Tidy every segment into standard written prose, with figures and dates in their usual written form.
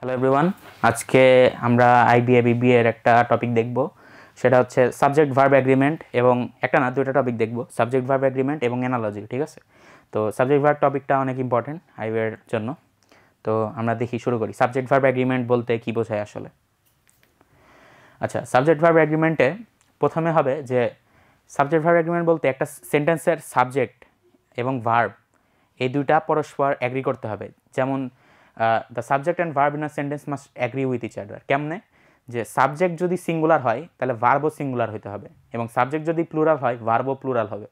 Hello everyone, আজকে আমরা IBA BBA এর একটা টপিক দেখব। সেটা হচ্ছে সাবজেক্ট ভার্ব এগ্রিমেন্ট, এবং একটা না দুটো টপিক দেখব, সাবজেক্ট ভার্ব এগ্রিমেন্ট এবং অ্যানালজি। ঠিক আছে, তো সাবজেক্ট ভার্ব টপিকটা অনেক ইম্পর্টেন্ট আইবিএ এর জন্য। তো আমরা দেখি, শুরু করি। সাবজেক্ট ভার্ব এগ্রিমেন্ট বলতে কী বোঝায় আসলে? আচ্ছা, সাবজেক্ট ভার্ব এগ্রিমেন্টে প্রথমে হবে যে সাবজেক্ট ভার্ব এগ্রিমেন্ট বলতে একটা সেন্টেন্সের সাবজেক্ট এবং ভার্ব এই দুইটা পরস্পর অ্যাগ্রি করতে হবে। যেমন the subject and verb in a sentence must agree with each other. কেমনে? যে সাবজেক্ট যদি সিঙ্গুলার হয় তাহলে ভার্বও সিঙ্গুলার হতে হবে, এবং সাবজেক্ট যদি প্লুরাল হয় ভার্বও প্লুরাল হবে।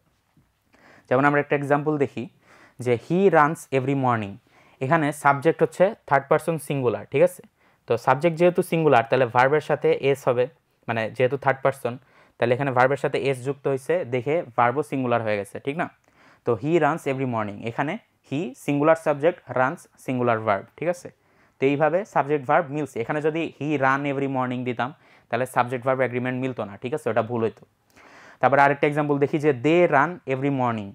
যেমন আমরা একটা এক্সাম্পল দেখি যে হি রানস এভরি মর্নিং। এখানে সাবজেক্ট হচ্ছে থার্ড পারসন সিঙ্গুলার। ঠিক আছে, তো সাবজেক্ট যেহেতু সিঙ্গুলার তাহলে ভার্বের সাথে এস হবে, মানে যেহেতু থার্ড পারসন তাহলে এখানে ভার্বের সাথে এস যুক্ত হয়েছে, দেখে ভার্বও সিঙ্গুলার হয়ে গেছে, ঠিক না? তো হি রানস এভরি মর্নিং, এখানে he singular subject, runs singular verb. ঠিক আছে, তো এইভাবে সাবজেক্ট ভার্ব মিলছে। এখানে যদি হি রান এভরি মর্নিং দিতাম তাহলে সাবজেক্ট ভার্ব এগ্রিমেন্ট মিলতো না। ঠিক আছে, ওটা ভুল হইতো। তারপরে আরেকটা এক্সাম্পল দেখি যে দে রান এভরি মর্নিং।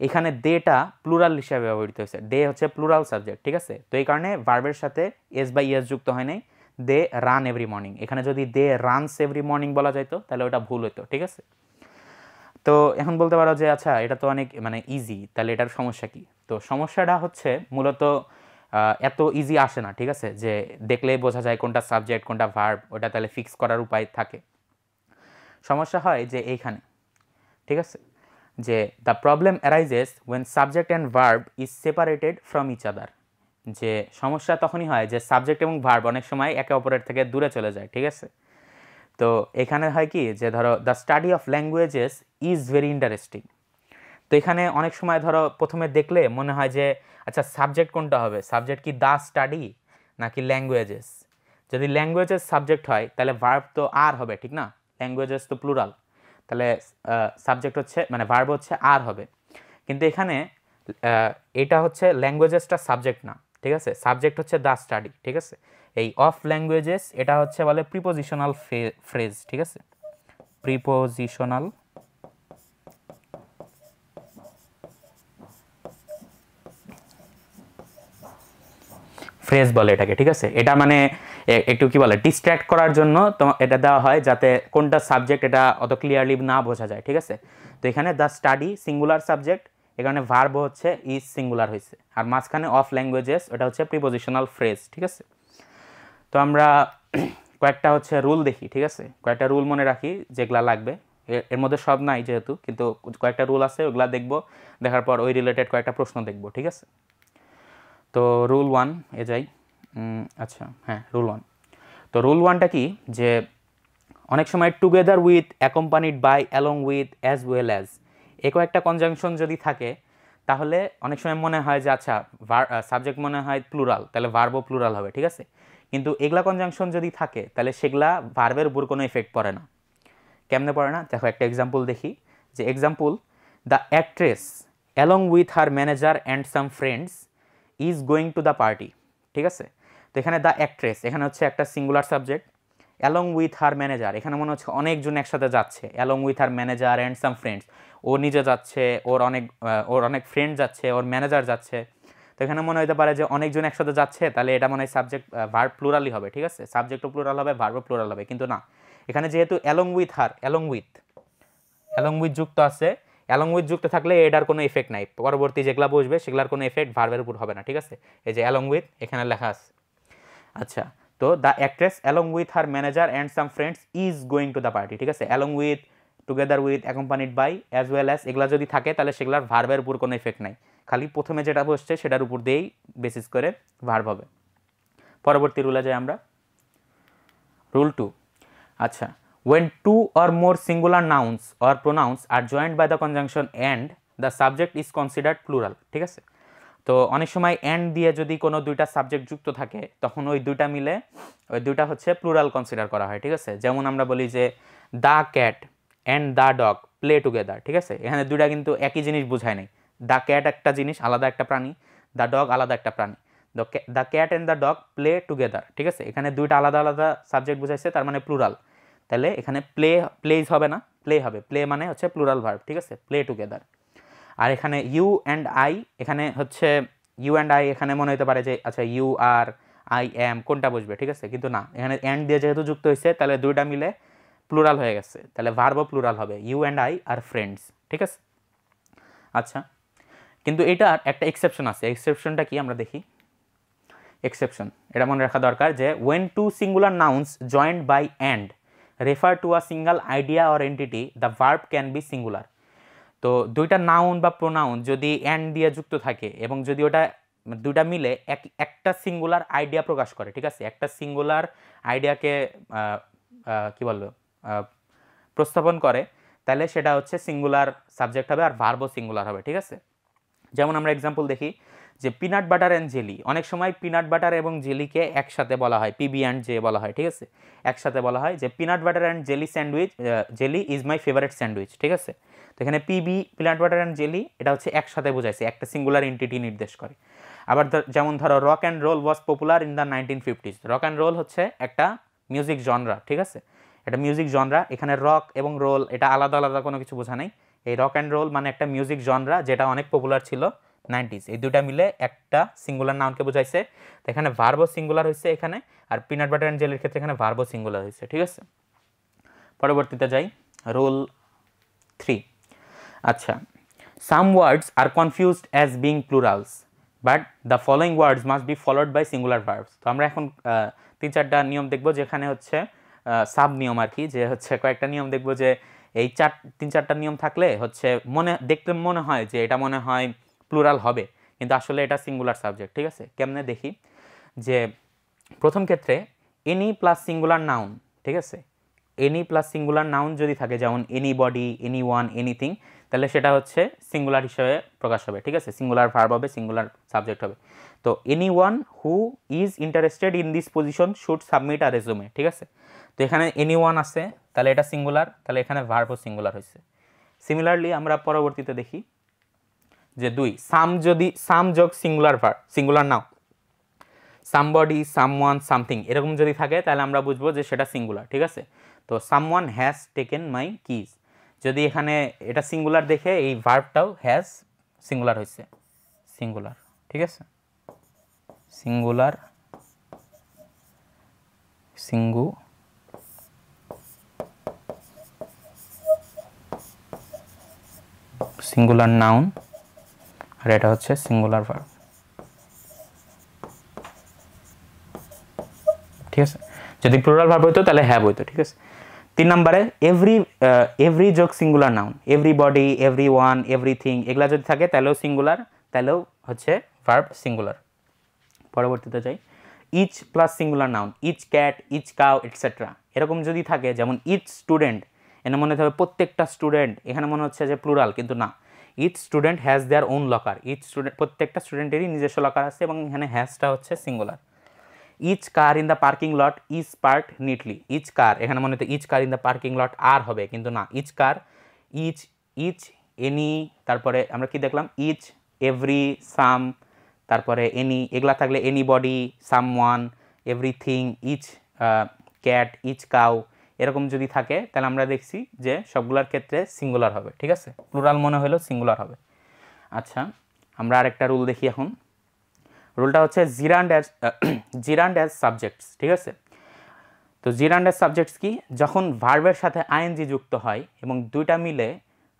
এখানে দেটা প্লুরাল হিসাবে ব্যবহৃত হয়েছে, দে হচ্ছে প্লুরাল সাবজেক্ট। ঠিক আছে, তো এই কারণে ভার্বের সাথে এস বাই এস যুক্ত হয় নাই, দে রান এভরি মর্নিং। এখানে যদি দে রানস এভরি মর্নিং বলা যাইতো তাহলে ওটা ভুল হতো। ঠিক আছে, তো এখন বলতে পারো যে আচ্ছা এটা তো অনেক ইজি, তাহলে এটার সমস্যা কি? তো সমস্যাটা হচ্ছে মূলত এত ইজি আসে না। ঠিক আছে, যে দেখলেই বোঝা যায় কোনটা সাবজেক্ট কোনটা ভার্ব, ওটা তাহলে ফিক্স করার উপায় থাকে। সমস্যা হয় যে এইখানে, ঠিক আছে, যে the problem arises when subject and verb is separated from each other. যে সমস্যা তখনই হয় যে সাবজেক্ট এবং ভার্ব অনেক সময় একে অপরের থেকে দূরে চলে যায়। ঠিক আছে, তো এখানে হয় কি যে ধরো the study of languages is very interesting. তো এখানে অনেক সময় ধরো প্রথমে দেখলে মনে হয় যে আচ্ছা সাবজেক্ট কোনটা হবে, সাবজেক্ট কি দ্য স্টাডি নাকি ল্যাঙ্গুয়েজেস? যদি ল্যাঙ্গুয়েজেস সাবজেক্ট হয় তাহলে ভার্ব তো আর হবে, ঠিক না? ল্যাঙ্গুয়েজেস তো প্লুরাল, তাহলে সাবজেক্ট হচ্ছে ভার্ব হচ্ছে আর হবে। কিন্তু এখানে এটা হচ্ছে ল্যাঙ্গুয়েজেসটা সাবজেক্ট না। ঠিক আছে, সাবজেক্ট হচ্ছে দ্য স্টাডি। ঠিক আছে, এই অফ ল্যাঙ্গুয়েজেস এটা হচ্ছে বলে প্রিপোজিশনাল ফ্রেজ। ঠিক আছে, প্রিপোজিশনাল ফ্রেজ বলে এটাকে। ঠিক আছে, এটা একটু কি বলে ডিস্ট্র্যাক্ট করার জন্য তো এটা দেওয়া হয়, যাতে কোনটা সাবজেক্ট এটা অত ক্লিয়ারলি না বোঝা যায়। ঠিক আছে, তো এখানে দ্য স্টাডি সিঙ্গুলার সাবজেক্ট, এখানে ভার্ব হচ্ছে ইজ সিঙ্গুলার হয়েছে, আর মাঝখানে অফ ল্যাঙ্গুয়েজেস ওটা হচ্ছে প্রিপোজিশনাল ফ্রেজ। ঠিক আছে, তো আমরা কয়েকটা হচ্ছে রুল দেখি। ঠিক আছে, কয়েকটা রুল মনে রাখি যেগুলা লাগবে। এর মধ্যে সব নাই যেহেতু, কিন্তু কয়েকটা রুল আছে, ওগুলা দেখবো, দেখার পর ওই রিলেটেড কয়েকটা প্রশ্ন দেখবো। ঠিক আছে, তো রুল 1 এ যাই। আচ্ছা হ্যাঁ, রুল 1। তো রুল 1টা কি, যে অনেক সময় together with, accompanied by, along with, as well as, এ কয়েকটা কনজাংশন যদি থাকে তাহলে অনেক সময় মনে হয় যে আচ্ছা সাবজেক্ট মনে হয় প্লুরাল, তাহলে ভার্বও প্লুরাল হবে। ঠিক আছে, কিন্তু এগুলা কনজাংশন যদি থাকে তাহলে সেগুলা ভার্বের উপর কোনো এফেক্ট পড়ে না। কেমনে পড়ে না? দেখো একটা এক্সাম্পল দেখি। যে example, the actress along with her manager and some friends is going to the party. ঠিক আছে, তো এখানে দ্য অ্যাক্ট্রেস এখানে হচ্ছে একটা singular subject, along with her manager এখানে মনে হচ্ছে অনেকজন একসাথে যাচ্ছে, along with her manager and some friends, ও নিজে যাচ্ছে, ওর অনেক ফ্রেন্ড যাচ্ছে, ওর ম্যানেজার যাচ্ছে। তো এখানে মনে হতে পারে যে অনেকজন একসাথে যাচ্ছে, তাহলে এটা মনে হয় সাবজেক্ট ভার্ব প্লুরালই হবে। ঠিক আছে, সাবজেক্টও প্লুরাল হবে, ভার্বও প্লুরাল হবে, কিন্তু না, এখানে যেহেতু along with her, along with যুক্ত আছে, অ্যালং উইথ যুক্ত থাকলে এটার কোনো এফেক্ট নাই, পরবর্তী যেগুলা বসবে সেগুলার কোনো এফেক্ট ভার্বের উপর হবে না। ঠিক আছে, এই যে অ্যালং উইথ এখানে লেখা আছে। আচ্ছা, তো the actress along with her manager and some friends is going to the party. ঠিক আছে, along with, together with, accompanied by, as well as, এগুলা যদি থাকে তাহলে সেগুলার ভার্বের উপর কোনো এফেক্ট নাই, খালি প্রথমে যেটা বসছে সেটার উপর দিয়েই বেসিস করে ভার্ব হবে। পরবর্তী রুলে যাই আমরা, রুল 2। আচ্ছা, when two or more singular nouns or pronouns are joined by the conjunction and, the subject is considered plural. ঠিক আছে, তো অনেক সময় অ্যান্ড দিয়ে যদি কোনো দুইটা সাবজেক্ট যুক্ত থাকে তখন ওই দুইটা মিলে ওই দুইটা হচ্ছে প্লুরাল কনসিডার করা হয়। ঠিক আছে, যেমন আমরা বলি যে the cat and the dog play together. ঠিক আছে, এখানে দুইটা কিন্তু একই জিনিস বোঝায় নাই, দ্য ক্যাট একটা জিনিস, আলাদা একটা প্রাণী, দ্য ডগ আলাদা একটা প্রাণী, the cat and the dog play together. ঠিক আছে, এখানে দুইটা আলাদা আলাদা সাবজেক্ট বোঝাইছে, তার মানে প্লুরাল, তাহলে এখানে প্লেজ হবে না, প্লে হবে, প্লে মানে হচ্ছে প্লুরাল ভার্ব। ঠিক আছে, প্লে টুগেদার। আর এখানে ইউ অ্যান্ড আই, এখানে হচ্ছে ইউ অ্যান্ড আই, এখানে মনে হতে পারে যে আচ্ছা ইউ আর আই অ্যাম কোনটা বসবে, ঠিক আছে? কিন্তু না, এখানে অ্যান্ড দিয়ে যেহেতু যুক্ত হয়েছে তাহলে দুইটা মিলে প্লুরাল হয়ে গেছে, তাহলে ভার্বও প্লুরাল হবে, you and I are friends, ঠিক আছে? আচ্ছা, কিন্তু এটার একটা এক্সেপশন আছে। এক্সেপশনটা কি আমরা দেখি। এক্সেপশন এটা মনে রাখা দরকার যে when two singular nouns joined by and refer to a single idea or entity the verb can be singular. তো দুইটা নাউন বা প্রোনাউন যদি অ্যান্ড দিয়ে যুক্ত থাকে এবং যদি ওটা দুইটা মিলে একটা সিঙ্গুলার আইডিয়া প্রকাশ করে, ঠিক আছে? একটা সিঙ্গুলার আইডিয়াকে কি বলবো প্রস্তাবন করে, তাহলে সেটা হচ্ছে সিঙ্গুলার সাবজেক্ট হবে আর ভার্বও সিঙ্গুলার হবে, ঠিক আছে? যেমন আমরা এক্সাম্পল দেখি যে পিনাট বাটার অ্যান্ড জেলি, অনেক সময় পিনাট বাটার এবং জেলিকে একসাথে বলা হয়, পিবি অ্যান্ড জে বলা হয়, ঠিক আছে? একসাথে বলা হয় যে peanut butter and jelly sandwich, jelly is my favourite sandwich, ঠিক আছে? তো এখানে PB peanut butter and jelly এটা হচ্ছে একসাথে বোঝাইছে, একটা সিঙ্গুলার এন্টিটি নির্দেশ করে। আবার যেমন ধরো rock and roll was popular in the 1950s। Rock and roll হচ্ছে একটা মিউজিক জনরা, ঠিক আছে? এটা মিউজিক জনরা, এখানে রক এবং রোল এটা আলাদা আলাদা কোনো কিছু বোঝা নেই। এই রক অ্যান্ড রোল মানে একটা মিউজিক জনরা যেটা অনেক পপুলার ছিল 90s। এই দুটা মিলে একটা সিঙ্গুলার নাউনকে বোঝাইছে। তো এখানে ভার্বও সিঙ্গুলার হয়েছে এখানে, আর পিনাট বাটার অ্যান্ড জেলির ক্ষেত্রে এখানে ভার্বও সিঙ্গুলার হয়েছে, ঠিক আছে? পরবর্তীতে যাই, রুল 3। আচ্ছা, some words are confused as being plurals but the following words must be followed by singular verbs. তো আমরা এখন 3-4টা নিয়ম দেখব, যেখানে হচ্ছে সাব নিয়ম আর কি, যে হচ্ছে কয়েকটা নিয়ম দেখব যে এই 3-4টা নিয়ম থাকলে হচ্ছে দেখতে মনে হয় যে এটা মনে হয় প্লুরাল হবে, কিন্তু আসলে এটা সিঙ্গুলার সাবজেক্ট, ঠিক আছে? কেমনে দেখি, যে প্রথম ক্ষেত্রে এনি প্লাস সিঙ্গুলার নাউন, ঠিক আছে? এনি প্লাস সিঙ্গুলার নাউন যদি থাকে, যেমন any body, any one, anything, তাহলে সেটা হচ্ছে সিঙ্গুলার হিসেবে প্রকাশ হবে, ঠিক আছে? সিঙ্গুলার ভার্ব হবে, সিঙ্গুলার সাবজেক্ট হবে। তো any one who is interested in this position should submit a resume, ঠিক আছে? তো এখানে এনি ওয়ান আছে, তাহলে এটা সিঙ্গুলার, তাহলে এখানে ভার্বও সিঙ্গুলার হয়েছে। সিমিলারলি আমরা পরবর্তীতে দেখি যে 2, সাম যোগ singular verb, singular noun, somebody, someone, something এরকম যদি থাকে তাহলে আমরা বুঝবো যে সেটা সিঙ্গুলার, ঠিক আছে? তো someone has taken my keys, যদি এখানে এটা সিঙ্গুলার দেখে এই ভার্বটাও হ্যাজ সিঙ্গুলার হয়েছে, সিঙ্গুলার, ঠিক আছে? সিঙ্গুলার, সিঙ্গুলার নাউন, আর এটা হচ্ছে সিঙ্গুলার ভার্ব, ঠিক আছে? যদি প্লুরাল ভার্ব হইতো তাহলে হ্যাভ হইতো, ঠিক আছে? 3 নম্বরে এভরি যোগ singular noun, everybody, every one, everything এগুলা যদি থাকে তাহলেও সিঙ্গুলার, তাহলেও হচ্ছে ভার্ব সিঙ্গুলার। পরবর্তীতে যাই, each plus singular noun, each cat, each cow etcetera এরকম যদি থাকে, যেমন ইচ স্টুডেন্ট, এখানে মনে হতে হবে প্রত্যেকটা স্টুডেন্ট, এখানে মনে হচ্ছে যে প্লুরাল, কিন্তু না, each student has their own locker, each student প্রত্যেকটা স্টুডেন্টেরই নিজস্ব লকার আছে, এবং এখানে হ্যাজটা হচ্ছে singular. Each car in the parking lot is parked neatly, each car, এখানে মনে হতো each car in the parking lot are হবে, কিন্তু না, ইচ কার, ইচ এনি, তারপরে আমরা কি দেখলাম, ইচ, এভরি, সাম, তারপরে এনি, এগুলা থাকলে anybody, someone, everything, each cat, each cow এরকম যদি থাকে তাহলে আমরা দেখছি যে সবগুলোর ক্ষেত্রে সিঙ্গুলার হবে, ঠিক আছে? প্লুরাল মনে হলেও সিঙ্গুলার হবে। আচ্ছা, আমরা আরেকটা রুল দেখি এখন। রুলটা হচ্ছে জিরান্ড অ্যাজ সাবজেক্টস, ঠিক আছে? তো জিরান্ড অ্যাজ সাবজেক্টস কি, যখন ভার্বের সাথে আইএনজি যুক্ত হয় এবং দুইটা মিলে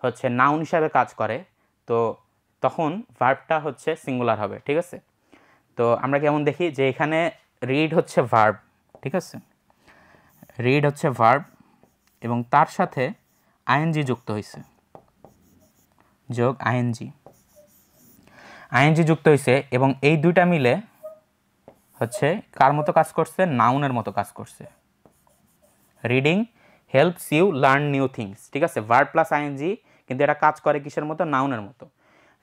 হচ্ছে নাউন হিসাবে কাজ করে, তো তখন ভার্বটা হচ্ছে সিঙ্গুলার হবে, ঠিক আছে? তো আমরা কেমন দেখি যে এখানে রিড হচ্ছে ভার্ব, ঠিক আছে? রিড হচ্ছে ভার্ব এবং তার সাথে আইএনজি যুক্ত হয়েছে, যোগ আইএনজি যুক্ত হয়েছে, এবং এই দুইটা মিলে হচ্ছে কার মতো কাজ করছে, নাউনের মতো কাজ করছে। Reading helps you learn new things, ঠিক আছে? ভার্ব প্লাস আইএনজি, কিন্তু এটা কাজ করে কিসের মতো, নাউনের মতো।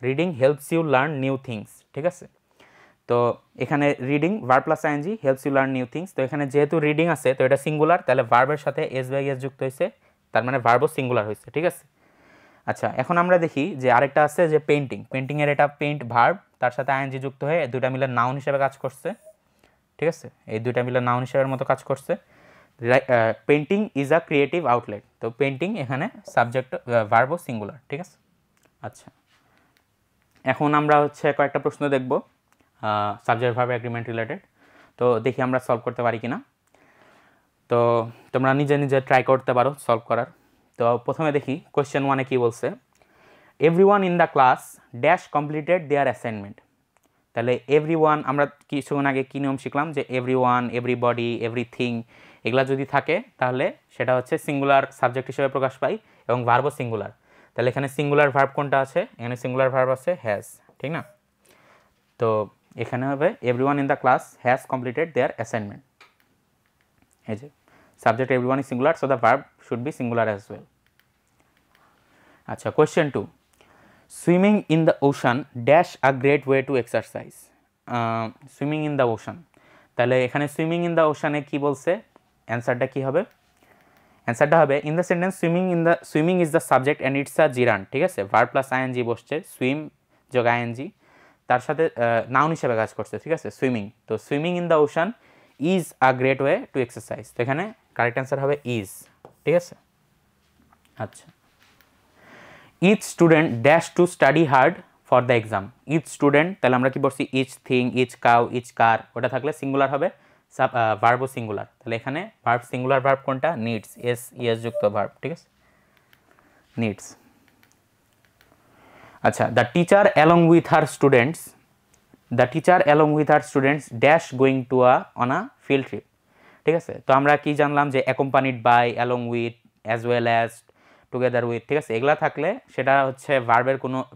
Reading helps you learn new things, ঠিক আছে? তো এখানে reading verb plus ING helps you learn new things, তো এখানে যেহেতু রিডিং আছে তো এটা সিঙ্গুলার, তাহলে ভার্বের সাথে এস বাই এস যুক্ত হয়েছে, তার মানে ভার্বও সিঙ্গুলার হয়েছে, ঠিক আছে? আচ্ছা, এখন আমরা দেখি যে আরেকটা আছে যে পেন্টিংয়ের এটা পেইন্ট ভার্ব, তার সাথে আইএনজি যুক্ত হয়ে দুইটা মিলে নাউন হিসেবে কাজ করছে, ঠিক আছে? এই দুইটা মিলে নাউন হিসেবের মতো কাজ করছে। Painting is a creative outlet, তো পেন্টিং এখানে সাবজেক্ট ভার্বও সিঙ্গুলার, ঠিক আছে? আচ্ছা, এখন আমরা হচ্ছে কয়েকটা প্রশ্ন দেখব সাবজেক্ট ভার্ব এগ্রিমেন্ট রিলেটেড। তো দেখি আমরা সলভ করতে পারি কিনা। তো তোমরা নিজে নিজে ট্রাই করতে পারো সলভ করার। তো প্রথমে দেখি কোয়েশ্চেন 1-এ কী বলছে, everyone in the class dash completed their assignment. তাহলে এভরিওয়ান আমরা কিছুক্ষণ আগে কী নিয়ম শিখলাম যে এভরিওয়ান, এভরিবডি, এভরিথিং এগুলা যদি থাকে তাহলে সেটা হচ্ছে সিঙ্গুলার সাবজেক্ট হিসেবে প্রকাশ পায় এবং ভার্বও সিঙ্গুলার। তাহলে এখানে সিঙ্গুলার ভার্ব কোনটা আছে, এখানে সিঙ্গুলার ভার্ব আছে হ্যাজ, ঠিক না? তো এখানে হবে everyone in the class has completed their assignment. এই যে subject everyone is singular, so the verb should be singular as well. আচ্ছা, question 2, swimming in the ocean dash a great way to exercise. Swimming in the ocean, তাহলে এখানে swimming in the ওশানে কী বলছে, অ্যান্সারটা কী হবে? অ্যান্সারটা হবে in the sentence swimming is the subject and it's a gerund, ঠিক আছে? ভার্ব প্লাস আইএনজি বসছে, সুইম যোগ আইএনজি তার সাথে নাউন হিসেবে কাজ করছে, ঠিক আছে? সুইমিং, তো swimming in the ocean is a great way to exercise, তো এখানে কারেক্ট অ্যান্সার হবে ইজ, ঠিক আছে? আচ্ছা, each student dash to study hard for the exam. Each student, তাহলে আমরা কি বলছি each thing, each cow, each car, ওটা থাকলে সিঙ্গুলার হবে, ভার্বও সিঙ্গুলার। তাহলে এখানে ভার্ব সিঙ্গুলার ভার্ব কোনটা, নিডস, এস যুক্ত ভার্ব, ঠিক আছে? নিডস। আচ্ছা, the teacher along with her students dash going to on a field trip, ঠিক আছে? তো আমরা কি জানলাম যে accompanied by, along with, as well as, together with, ঠিক আছে? এগুলা থাকলে সেটা হচ্ছে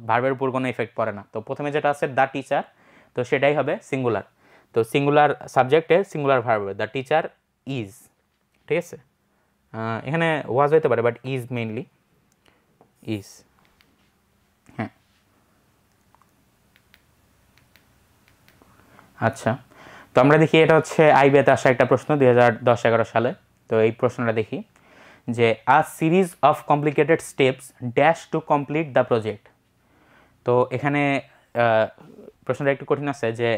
ভার্বের উপর কোনো এফেক্ট পড়ে না। তো প্রথমে যেটা আছে দ্য টিচার, তো সেটাই হবে সিঙ্গুলার। তো সিঙ্গুলার সাবজেক্টে singular verb the teacher is, ঠিক আছে? এখানে ওয়াজ হইতে পারে বাট ইজ মেইনলি, ইজ। হ্যাঁ, আচ্ছা, তো আমরা দেখি এটা হচ্ছে আইবিএতে আসা একটা প্রশ্ন 2010-11 সালে। তো এই প্রশ্নটা দেখি যে আ series of complicated steps dash two complete the project. তো এখানে প্রশ্নটা একটু কঠিন আছে যে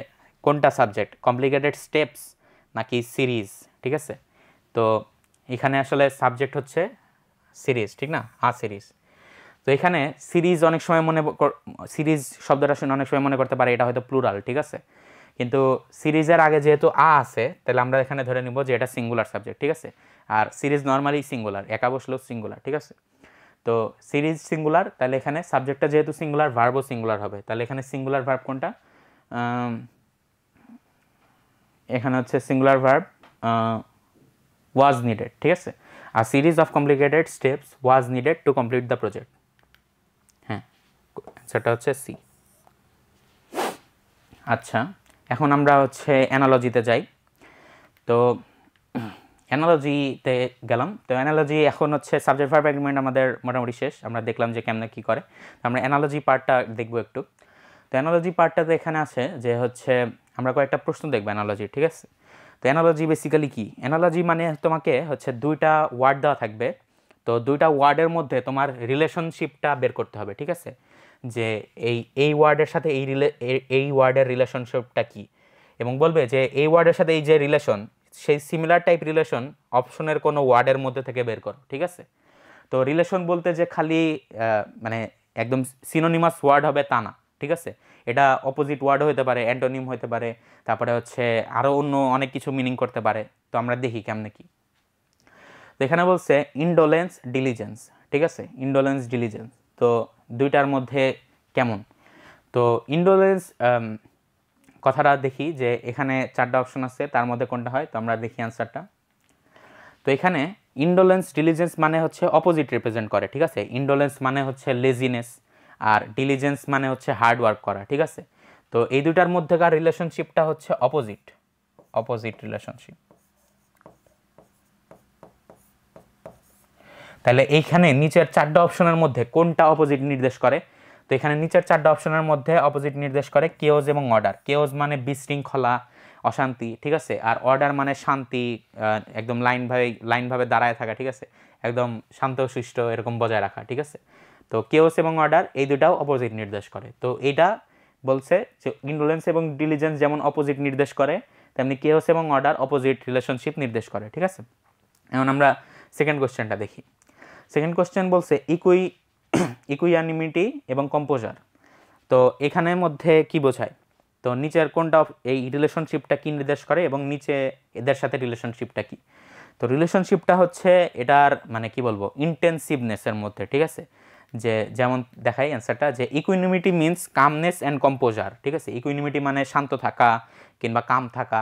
কোনটা সাবজেক্ট, কমপ্লিকেটেড স্টেপস নাকি সিরিজ, ঠিক আছে? তো এখানে আসলে সাবজেক্ট হচ্ছে সিরিজ, ঠিক না? সিরিজ। তো এখানে সিরিজ অনেক সময় সিরিজ শব্দটা শুনে অনেক সময় মনে করতে পারে এটা হয়তো প্লুরাল, ঠিক আছে? কিন্তু সিরিজের আগে যেহেতু আছে তাহলে আমরা এখানে ধরে নিব যে এটা সিঙ্গুলার সাবজেক্ট, ঠিক আছে? আর সিরিজ নর্মালি সিঙ্গুলার, একা বসলেও সিঙ্গুলার, ঠিক আছে? তো সিরিজ সিঙ্গুলার, তাহলে এখানে সাবজেক্টটা যেহেতু সিঙ্গুলার ভার্বও সিঙ্গুলার হবে। তাহলে এখানে সিঙ্গুলার ভার্ব কোনটা, এখানে হচ্ছে সিঙ্গুলার ভার্ব ওয়াজ নিডেড, ঠিক আছে? আর series of complicated steps was needed to complete the project. হ্যাঁ, সেটা হচ্ছে সি। আচ্ছা, এখন আমরা হচ্ছে অ্যানালজিতে যাই। তো অ্যানালজিতে গেলাম। তো অ্যানালজি এখন হচ্ছে সাবজেক্ট ভার্ব এগ্রিমেন্ট আমাদের মোটামুটি শেষ, আমরা দেখলাম যে কেমনে কী করে। তো আমরা অ্যানালজি পার্টটা দেখবো একটু। তো অ্যানালজি পার্টটাতে এখানে আছে যে হচ্ছে আমরা কয়েকটা প্রশ্ন দেখবো অ্যানালজি, ঠিক আছে? তো অ্যানালজি বেসিক্যালি কি, অ্যানালজি মানে তোমাকে হচ্ছে দুইটা ওয়ার্ড দেওয়া থাকবে। তো দুইটা ওয়ার্ডের মধ্যে তোমার রিলেশনশিপটা বের করতে হবে, ঠিক আছে? যে এই ওয়ার্ডের সাথে এই ওয়ার্ডের রিলেশনশিপটা কী, এবং বলবে যে এই ওয়ার্ডের সাথে এই যে রিলেশন সেই সিমিলার টাইপ রিলেশন অপশনের কোনো ওয়ার্ডের মধ্যে থেকে বের করো, ঠিক আছে? তো রিলেশন বলতে যে খালি মানে একদম সিনোনিমাস ওয়ার্ড হবে তা না, ঠিক আছে? এটা অপোজিট ওয়ার্ডও হতে পারে, অ্যান্টোনিম হতে পারে, তারপরে হচ্ছে আরও অন্য অনেক কিছু মিনিং করতে পারে। তো আমরা দেখি কেমনে কি। তো এখানে বলছে ইনডোলেন্স ডিলিজেন্স, ঠিক আছে? ইনডোলেন্স ডিলিজেন্স, তো দুইটার মধ্যে কেমন। তো ইনডোলেন্স কথাটা দেখি যে এখানে 4টা অপশন আছে, তার মধ্যে কোনটা হয়। তো আমরা দেখি অ্যান্সারটা। তো এখানে ইনডোলেন্স ডিলিজেন্স মানে হচ্ছে অপোজিট রিপ্রেজেন্ট করে, ঠিক আছে? ইনডোলেন্স মানে হচ্ছে লেজিনেস আর ডিলিজেন্স মানে হচ্ছে হার্ড ওয়ার্ক করা, ঠিক আছে? তো এই দুটার মধ্যেকার রিলেশনশিপটা হচ্ছে অপোজিট রিলেশনশিপ। তাহলে এইখানে নিচের 4টা অপশনের মধ্যে কোনটা অপোজিট নির্দেশ করে। তো এখানে নিচের 4টা অপশনের মধ্যে অপোজিট নির্দেশ করে কেওস এবং অর্ডার। কেওস মানে বিশৃঙ্খলা, অশান্তি, ঠিক আছে? আর অর্ডার মানে শান্তি, একদম লাইনভাবে দাঁড়ায় থাকা, ঠিক আছে? একদম শান্তশিষ্ট এরকম বজায় রাখা, ঠিক আছে? তো কেওস এবং অর্ডার এই দুটাও অপোজিট নির্দেশ করে। তো এইটা বলছে যে ইনডোলেন্স এবং ডিলিজেন্স যেমন অপোজিট নির্দেশ করে তেমনি কেওস এবং অর্ডার অপোজিট রিলেশনশিপ নির্দেশ করে, ঠিক আছে? এখন আমরা সেকেন্ড কোশ্চেনটা দেখি। সেকেন্ড কোশ্চেন বলছে ইকুইয়ানিমিটি এবং কম্পোজার। তো এখানের মধ্যে কি বোঝায়, তো নিচের কোনটা এই রিলেশনশিপটা কি নির্দেশ করে এবং নিচে এদের সাথে রিলেশনশিপটা কি? তো রিলেশনশিপটা হচ্ছে এটার মানে কি বলবো ইন্টেন্সিভনেসের মধ্যে, ঠিক আছে? যে যেমন দেখাই অ্যান্সারটা, যে equanimity means calmness and composure, ঠিক আছে? ইকুইনিমিটি মানে শান্ত থাকা কিংবা কাম থাকা,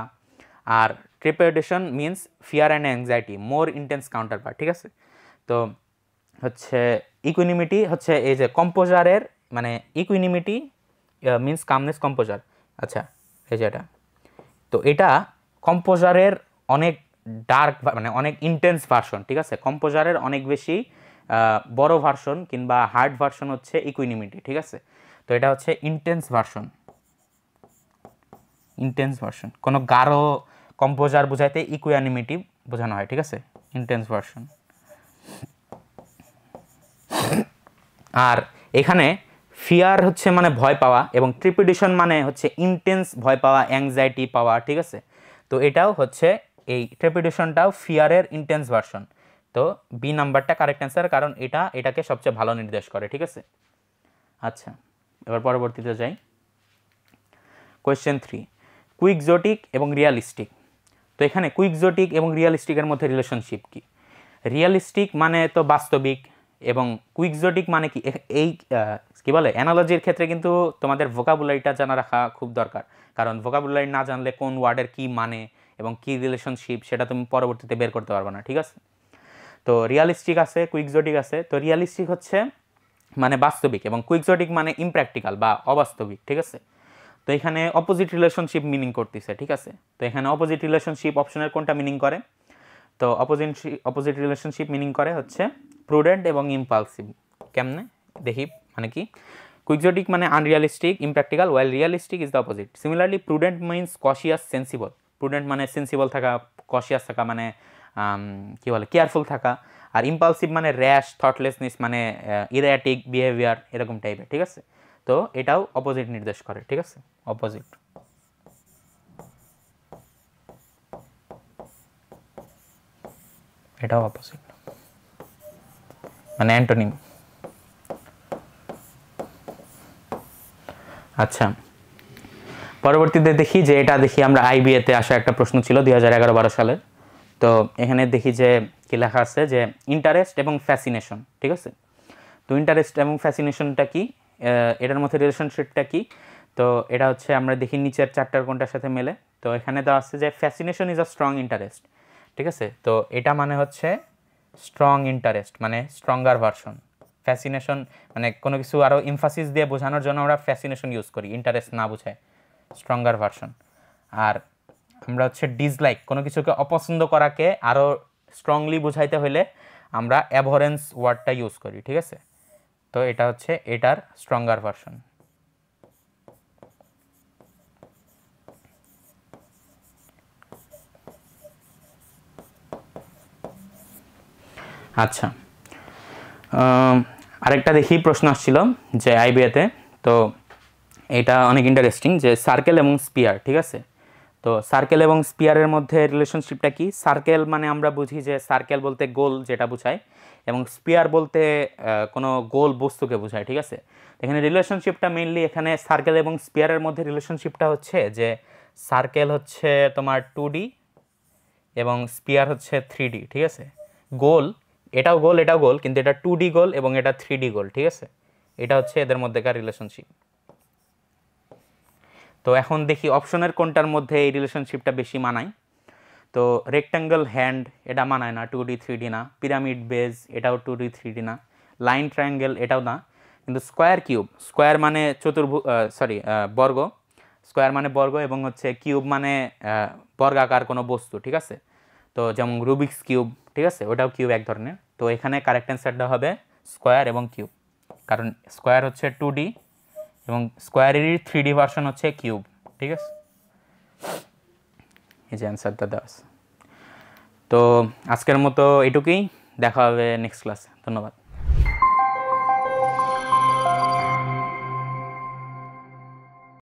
আর trepidation means fear and anxiety more intense counterpart, ঠিক আছে? তো হচ্ছে ইকুইনিমিটি হচ্ছে এই যে কম্পোজারের মানে ইকুইনিমিটি মিনস কামনেস কম্পোজার, আচ্ছা এই যে এটা, তো এটা কম্পোজারের অনেক ডার্ক মানে অনেক ইন্টেন্স ভার্সন, ঠিক আছে? কম্পোজারের অনেক বেশি বড় ভার্সন কিংবা হার্ড ভার্সন হচ্ছে ইকুইনিমিটি, ঠিক আছে? তো এটা হচ্ছে ইন্টেন্স ভার্সন, ইন্টেন্স ভার্সন। কোনো গাঢ় কম্পোজার বোঝাইতে ইকুইনিমিটি বোঝানো হয়, ঠিক আছে? Intense version. আর এখানে ফিয়ার হচ্ছে মানে ভয় পাওয়া এবং ট্রিপিডিশন মানে হচ্ছে ইন্টেন্স ভয় পাওয়া, অ্যাংজাইটি পাওয়া, ঠিক আছে? তো এটাও হচ্ছে এই ট্রেপিডেশনটাও ফিয়ারের ইন্টেন্স ভার্সন। তো বি নাম্বারটা কারেক্ট অ্যান্সার, কারণ এটাকে সবচেয়ে ভালো নির্দেশ করে, ঠিক আছে? আচ্ছা, এবার পরবর্তীতে যাই। কোয়েশ্চেন 3, কুইকজোটিক এবং রিয়ালিস্টিক। তো এখানে কুইকজোটিক এবং রিয়ালিস্টিকের মধ্যে রিলেশনশিপ কি? রিয়ালিস্টিক মানে তো বাস্তবিক, এবং কুইকজোটিক মানে কি? এই কী বলে অ্যানালজির ক্ষেত্রে কিন্তু তোমাদের ভোকাবুলারিটা জানা রাখা খুব দরকার, কারণ ভোকাবুলারি না জানলে কোন ওয়ার্ডের কি মানে এবং কি রিলেশনশিপ সেটা তুমি পরবর্তীতে বের করতে পারবে না, ঠিক আছে? তো রিয়ালিস্টিক আছে, কুইকজোটিক আছে। তো রিয়ালিস্টিক হচ্ছে মানে বাস্তবিক এবং কুইকজোটিক মানে ইমপ্র্যাকটিক্যাল বা অবাস্তবিক, ঠিক আছে? তো এখানে অপোজিট রিলেশনশিপ মিনিং করতেছে, ঠিক আছে? তো এখানে অপোজিট রিলেশনশিপ অপশনের কোনটা মিনিং করে? তো অপোজিট রিলেশনশিপ মিনিং করে হচ্ছে প্রুডেন্ট এবং ইম্পালসিভ। কেমনে দেখি, মানে কি? কুইকজোটিক মানে unrealistic, impractical, while realistic is the opposite. Similarly prudent means cautious, sensible. Prudent মানে সেন্সিবল থাকা, কশিয়াস থাকা মানে কী বলে কেয়ারফুল থাকা, আর ইম্পালসিভ মানে র্যাশ, থটলেসনেস মানে ইরেটিক বিহেভিয়ার, এরকম টাইপের, ঠিক আছে? তো এটাও অপোজিট নির্দেশ করে, ঠিক আছে? অপোজিট, এটাও অপোজিট মানে অ্যান্টোনিম। আচ্ছা, পরবর্তীতে দেখি যে এটা দেখি আমরা আইবিএতে আসা একটা প্রশ্ন ছিল 2011-12 সালের। তো এখানে দেখি যে কি লেখা আছে যে ইন্টারেস্ট এবং ফ্যাসিনেশন, ঠিক আছে? তো ইন্টারেস্ট এবং ফ্যাসিনেশনটা কি, এটার মধ্যে রিলেশনশিপটা কি? তো এটা হচ্ছে আমরা দেখি নিচের চারটার কোনটার সাথে মেলে। তো এখানে দেওয়া আছে যে fascination is a strong interest, ঠিক আছে? তো এটা মানে হচ্ছে স্ট্রং ইন্টারেস্ট মানে স্ট্রঙ্গার ভার্সন। ফ্যাসিনেশন মানে কোনো কিছু আরও এমফাসিস দিয়ে বোঝানোর জন্য আমরা ফ্যাসিনেশন ইউজ করি, ইন্টারেস্ট না বোঝায়, স্ট্রঙ্গার ভার্সন। আর আমরা হচ্ছে ডিসলাইক, কোনো কিছুকে অপছন্দ করাকে আরও স্ট্রংলি বোঝাইতে হলে আমরা অ্যাভরেন্স ওয়ার্ডটা ইউজ করি, ঠিক আছে? তো এটা হচ্ছে এটার স্ট্রঙ্গার ভার্সন। আচ্ছা, আরেকটা দেখি প্রশ্ন আসছিল যে আইবিএতে। তো এটা অনেক ইন্টারেস্টিং, যে সার্কেল এবং স্পিয়ার, ঠিক আছে? তো সার্কেল এবং স্পিয়ারের মধ্যে রিলেশনশিপটা কি? সার্কেল মানে আমরা বুঝি যে সার্কেল বলতে গোল যেটা বোঝায়, এবং স্পিয়ার বলতে কোনো গোল বস্তুকে বোঝায়, ঠিক আছে? এখানে রিলেশনশিপটা মেইনলি এখানে সার্কেল এবং স্পিয়ারের মধ্যে রিলেশনশিপটা হচ্ছে যে সার্কেল হচ্ছে তোমার 2D এবং স্পিয়ার হচ্ছে 3D, ঠিক আছে? গোল, এটাও গোল এটাও গোল, কিন্তু এটা 2D গোল এবং এটা 3D গোল, ঠিক আছে? এটা হচ্ছে এদের মধ্যেকার রিলেশনশিপ। তো এখন দেখি অপশনের কোনটার মধ্যে এই রিলেশনশিপটা বেশি মানায়। তো রেক্ট্যাঙ্গল হ্যান্ড এটা মানায় না, 2D 3D না। পিরামিড বেজ এটাও 2D 3D না। লাইন ট্রায়াঙ্গেল এটাও না। কিন্তু স্কোয়ার কিউব, স্কোয়ার মানে বর্গ, স্কোয়ার মানে বর্গ এবং হচ্ছে কিউব মানে বর্গাকার কোনো বস্তু, ঠিক আছে? তো যেমন রুবিক্স কিউব, ঠিক আছে? ওটাও কিউব এক ধরনের। তো এখানে কারেক্ট অ্যান্সারটা হবে স্কোয়ার এবং কিউব, কারণ স্কোয়ার হচ্ছে 2D এবং স্কোয়ারেরই 3D ভার্সন হচ্ছে কিউব, ঠিক আছে? এই যে অ্যান্সারটা দেওয়া আছে। তো আজকের মতো এটুকুই, দেখা হবে নেক্সট ক্লাসে। ধন্যবাদ।